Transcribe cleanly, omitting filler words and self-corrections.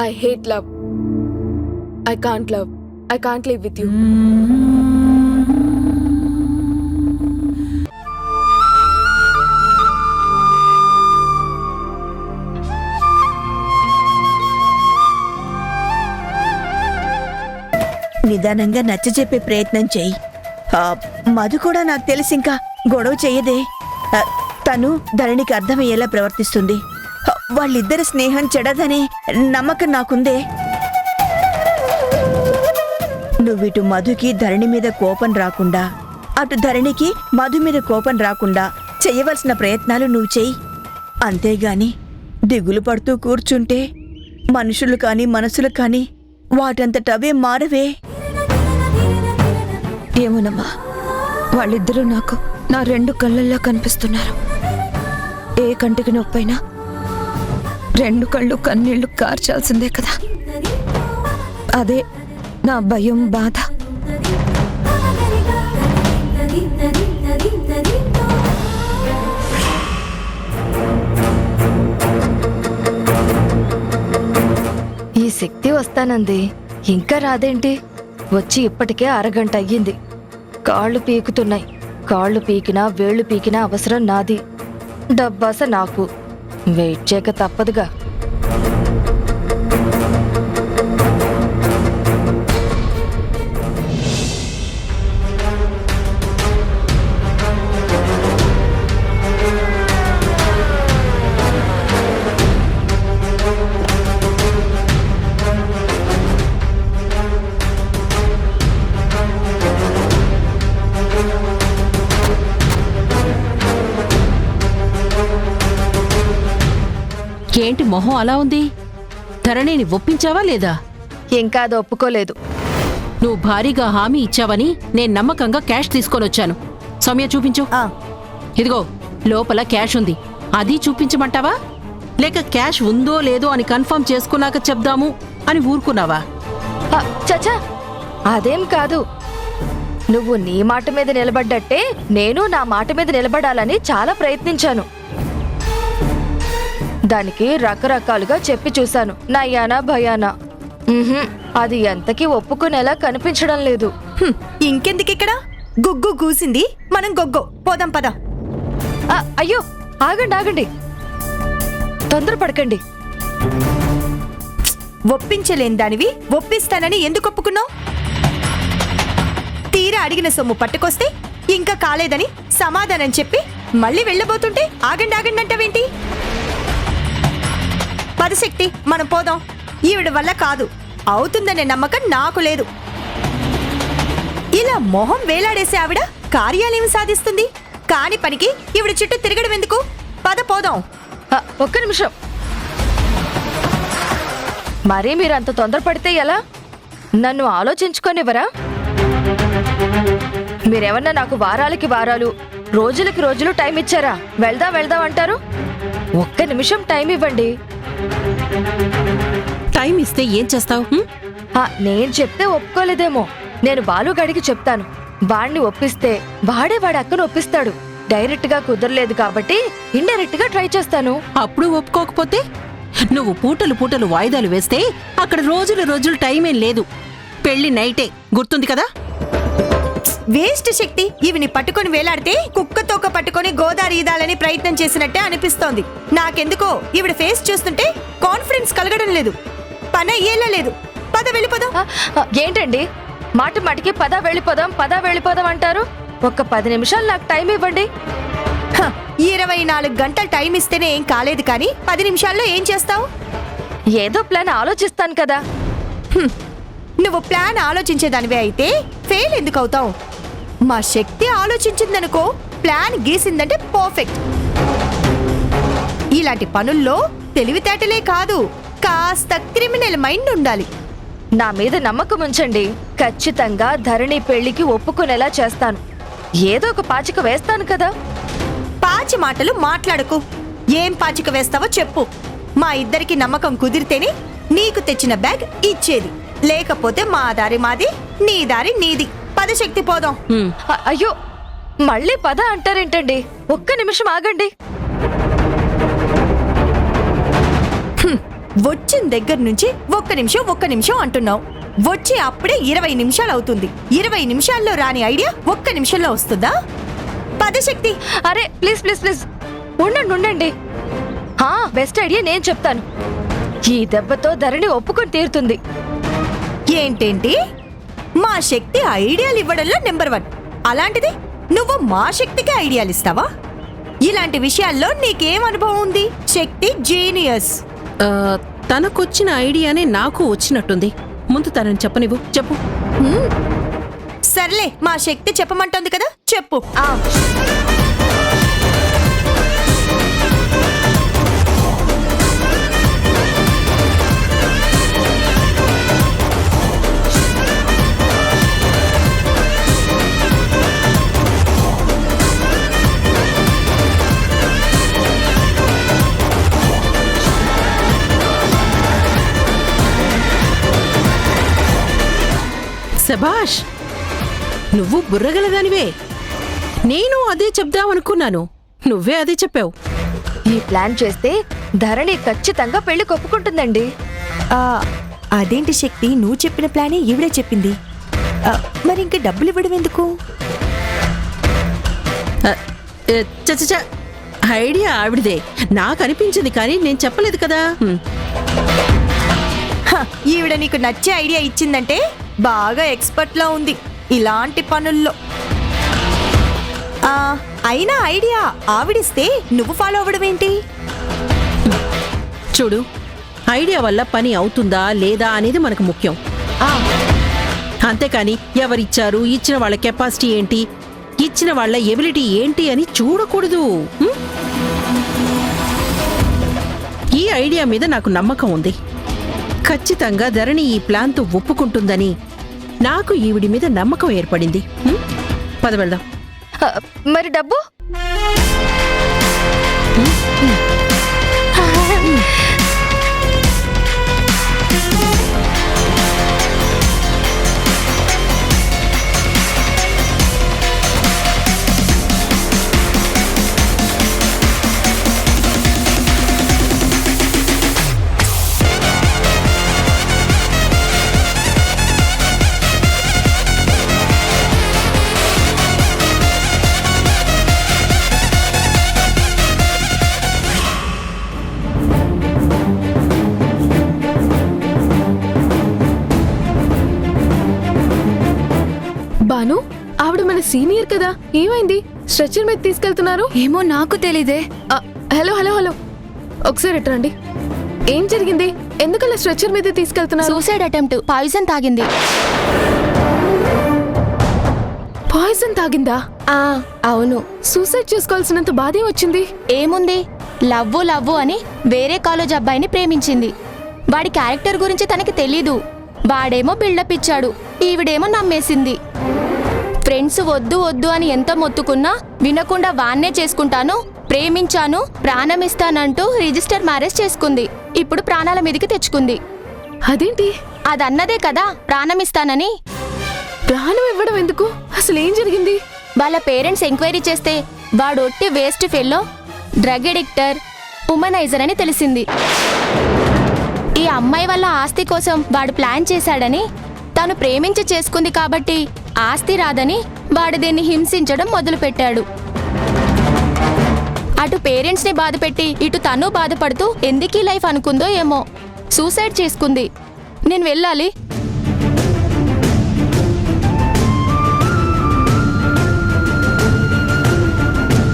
I hate love. I can't love. I can't live with you. నిదానంగా నచ్చజెప్పే ప్రయత్నం చెయ్యి. మధు కూడా నాకు తెలిసి ఇంకా గొడవ చెయ్యదే. తను ధరణికి అర్థమయ్యేలా ప్రవర్తిస్తుంది. వాళ్ళిద్దరి స్నేహం చెడదనే నమ్మకం నాకుందే. నువ్విటు మధుకి ధరణి మీద కోపం రాకుండా, అటు ధరణికి మధు మీద కోపం రాకుండా చెయ్యవలసిన ప్రయత్నాలు నువ్వు చెయ్యి. అంతేగాని దిగులు పడుతూ కూర్చుంటే మనుషులు కాని మనసులు కాని వాటంతటవే మారవే. ఏమోనమ్మా, వాళ్ళిద్దరూ నాకు నా రెండు కళ్ళల్లో కనిపిస్తున్నారు. ఏ కంటికి నొప్పైనా రెండు కళ్ళు కన్నీళ్లు కార్చాల్సిందే కదా. అదే నా భయం, బాధ. ఈ శక్తి వస్తానంది, ఇంకా రాదేంటి? వచ్చి ఇప్పటికే అరగంట అయ్యింది. కాళ్ళు పీకుతున్నాయి. కాళ్ళు పీకినా వేళ్లు పీకినా అవసరం నాది, డబ్బాస నాకు. వెయిట్ చేయక తప్పదుగా. ఏంటి మొహం అలా ఉంది? ధరణిని ఒప్పించావా లేదా? ఇంకా అది ఒప్పుకోలేదు. నువ్వు భారీగా హామీ ఇచ్చావని నేను నమ్మకంగా క్యాష్ తీసుకొనొచ్చాను. సౌమ్య చూపించు. ఇదిగో లోపల క్యాష్ ఉంది, అది చూపించమంటావా? లేక క్యాష్ ఉందో లేదో అని కన్ఫర్మ్ చేసుకున్నాక చెప్దాము అని ఊరుకున్నావా? చచా, అదేం కాదు. నువ్వు నీ మాట మీద నిలబడ్డట్టే నేను నా మాట మీద నిలబడాలని చాలా ప్రయత్నించాను. దానికి రకరకాలుగా చెప్పి చూశాను, నయ్యానా భయానా. అది ఎంతకీ ఒప్పుకునేలా కనిపించడం లేదు. ఇంకెందుకిక్కడ? గుగ్గు కూసింది, మనం గొగ్గో పోదాం పద. అయ్యో ఆగండి ఆగండి, తొందరపడకండి. ఒప్పించలేని దానివి ఒప్పిస్తానని ఎందుకు ఒప్పుకున్నావు? తీరా అడిగిన సొమ్ము పట్టుకొస్తే ఇంకా కాలేదని సమాధానం చెప్పి మళ్ళీ వెళ్ళబోతుంటే ఆగండి ఆగండి అంటావేంటి? పదశక్తి, మనం పోదాం. ఈవిడ వల్ల కాదు, అవుతుందనే నమ్మకం నాకు లేదు. ఇలా మొహం వేలాడేసే ఆవిడ కార్యాలయం సాధిస్తుంది, కాని పనికి ఈవిడ చుట్టూ తిరగడం ఎందుకు? పద పోదాం. ఒక్క నిమిషం. మరీ మీరంత తొందరపడితే ఎలా? నన్ను ఆలోచించుకోనివ్వరా? మీరేమన్నా నాకు వారాలకి వారాలు, రోజులకి రోజులు టైం ఇచ్చారా? వెళ్దాం వెళ్దాం అంటారు. ఒక్క నిమిషం టైం ఇవ్వండి. టైం ఇస్తే ఏం చేస్తావు? నేను చెప్తే ఒప్పుకోలేదేమో. నేను బాలుగాడికి చెప్తాను. వాడిని ఒప్పిస్తే వాడే వాడి అక్కను ఒప్పిస్తాడు. డైరెక్ట్ గా కుదరలేదు కాబట్టి ఇండైరెక్ట్ గా ట్రై చేస్తాను. అప్పుడు ఒప్పుకోకపోతే? నువ్వు పూటలు పూటలు వాయిదాలు వేస్తే అక్కడ రోజులు రోజులు టైం ఏం లేదు. పెళ్లి నైటే, గుర్తుంది కదా? వేస్ట్ శక్తి. ఇవిని పట్టుకొని వేలాడితే కుక్కతోక పట్టుకొని గోదావరి ఈదాలని ప్రయత్నం చేసినట్టే అనిపిస్తోంది. నాకెందుకో ఈవిడ ఫేస్ చూస్తుంటే కాన్ఫిడెన్స్ కలగడం లేదు, పని అయ్యేలా లేదు. పద వెళ్ళిపోదాం. ఏంటండి మాటి మాటికి పద వెళ్ళిపోదాం అంటారు? ఒక్క 10 నిమిషాలు నాకు టైం ఇవ్వండి. 24 గంటలు టైం ఇస్తేనే ఏం కాలేదు కానీ 10 నిమిషాల్లో ఏం చేస్తావు? ఏదో ప్లాన్ ఆలోచిస్తాను కదా. నువ్వు ప్లాన్ ఆలోచించేదానివే అయితే ఫెయిల్ ఎందుకు అవుతావు? మా శక్తి ఆలోచించిందనుకో, ప్లాన్ గీసిందంటే పర్ఫెక్ట్. ఇలాంటి పనుల్లో తెలివితేటలే కాదు, కాస్త క్రిమినల్ మైండ్ ఉండాలి. నా మీద నమ్మకం ఉంచండి. ఖచ్చితంగా ధరణి పెళ్లికి ఒప్పుకునేలా చేస్తాను. ఏదో ఒక పాచిక వేస్తాను కదా. పాచి మాటలు మాట్లాడకు. ఏం పాచిక వేస్తావో చెప్పు. మా ఇద్దరికి నమ్మకం కుదిరితేనే నీకు తెచ్చిన బ్యాగ్ ఇచ్చేది, లేకపోతే మా దారి మాది, నీ దారి నీది. పదశక్తి పోదాం. అయ్యో, మళ్ళీ పద అంటారేంటండి? ఒక్క నిమిషం ఆగండి. వచ్చిన దగ్గర నుంచి ఒక్క నిమిషం అంటున్నావు. వచ్చి అప్పుడే 20 నిమిషాలు అవుతుంది. 20 నిమిషాల్లో రాని ఐడియా ఒక్క నిమిషంలో వస్తుందా? పదశక్తి. అరే ప్లీజ్ ప్లీజ్ ప్లీజ్ ఉండండి. బెస్ట్ ఐడియా నేను చెప్తాను. ఈ దెబ్బతో ధరణి ఒప్పుకొని తీరుతుంది. ఏంటేంటి? మా శక్తి ఐడియాలు ఇవ్వడంలో నెంబర్ 1. అలాంటిది నువ్వు మా శక్తికి ఐడియాలు ఇస్తావా? ఇలాంటి విషయాల్లో నీకేం అనుభవం ఉంది? శక్తి జీనియస్. తనకొచ్చిన ఐడియానే నాకు వచ్చినట్టుంది. ముందు తనని చెప్పనివ్వు. చెప్పు. సర్లే, మా శక్తి చెప్పమంటోంది కదా, చెప్పు. శభాష్, నువ్వు బుర్రగలదానివే. నేను అదే చెప్దామనుకున్నాను, నువ్వే అదే చెప్పావు. ఈ ప్లాన్ చేస్తే ధరణి ఖచ్చితంగా పెళ్లి కొప్పుకుంటుందండి. అదేంటి శక్తి, నువ్వు చెప్పిన ప్లానే ఈవిడే చెప్పింది. మరి ఇంక డబ్బులు ఇవ్వడం ఎందుకు? చచ్చ, ఐడియా ఆవిడదే. నాకు అనిపించింది కానీ నేను చెప్పలేదు కదా. ఈవిడ నీకు నచ్చే ఐడియా ఇచ్చిందంటే బాగా ఎక్స్పర్ట్ లా ఉంది ఇలాంటి పనుల్లో. అయినా ఐడియా ఆవిడిస్తే నువ్వు ఫాలో అవ్వడం ఏంటి? చూడు, ఐడియా వల్ల పని అవుతుందా లేదా అనేది మనకు ముఖ్యం. అంతేకాని ఎవరిచ్చారు, ఇచ్చిన వాళ్ళ కెపాసిటీ ఏంటి, ఇచ్చిన వాళ్ళ ఎబిలిటీ ఏంటి అని చూడకూడదు. ఈ ఐడియా మీద నాకు నమ్మకం ఉంది. ఖచ్చితంగా ధరణి ఈ ప్లాన్తో ఒప్పుకుంటుందని నాకు ఈవిడి మీద నమ్మకం ఏర్పడింది. పద వెళ్దాం. మరి డబ్బు? బాను, ఆవిడ మన సీనియర్ కదా, ఏమైంది? స్ట్రెచర్ మీద తీసుకెళ్తున్నారు? ఏమో నాకు తెలీదే. హలో హలో హలో, ఒకసారి రండి. ఏం జరిగింది? ఎందుకలా స్ట్రెచర్ మీద తీసుకెళ్తున్నారు? సూసైడ్ అటెంప్ట్, పాయిజన్ తాగింది. పాయిజన్ తాగిందా? అవును. సూసైడ్ చేసుకోవాల్సినంత బాధే వచ్చింది. ఏముంది, లవ్వు అని వేరే కాలేజ్ అబ్బాయిని ప్రేమించింది. వాడి క్యారెక్టర్ గురించి తనకి తెలీదు. వాడేమో బిల్డప్ ఇచ్చాడు, ఈవిడేమో నమ్మేసింది. ఫ్రెండ్స్ వద్దు అని ఎంత మొత్తుకున్నా వినకుండా వాన్నే చేసుకుంటాను, ప్రేమించాను, ప్రాణమిస్తానంటూ రిజిస్టర్ మ్యారేజ్ చేసుకుంది. ఇప్పుడు ప్రాణాల మీదకి తెచ్చుకుంది. అదేంటి? అదన్నదే కదా ప్రాణమిస్తానని. ప్రాణం ఇవ్వడం ఎందుకు? అసలు ఏం జరిగింది? వాళ్ళ పేరెంట్స్ ఎంక్వైరీ చేస్తే వాడొట్టి వేస్ట్ ఫెల్లో, డ్రగ్ ఎడిక్టర్, ఉమనైజర్ అని తెలిసింది. ఈ అమ్మాయి వల్ల ఆస్తి కోసం వాడు ప్లాన్ చేశాడని, తను ప్రేమించి చేసుకుంది కాబట్టి ఆస్తి రాదని వాడు దీన్ని హింసించడం మొదలుపెట్టాడు. అటు పేరెంట్స్ని బాధపెట్టి ఇటు తను బాధపడుతూ ఎందుకీ లైఫ్ అనుకుందో ఏమో సూసైడ్ చేసుకుంది. నేను వెళ్ళాలి.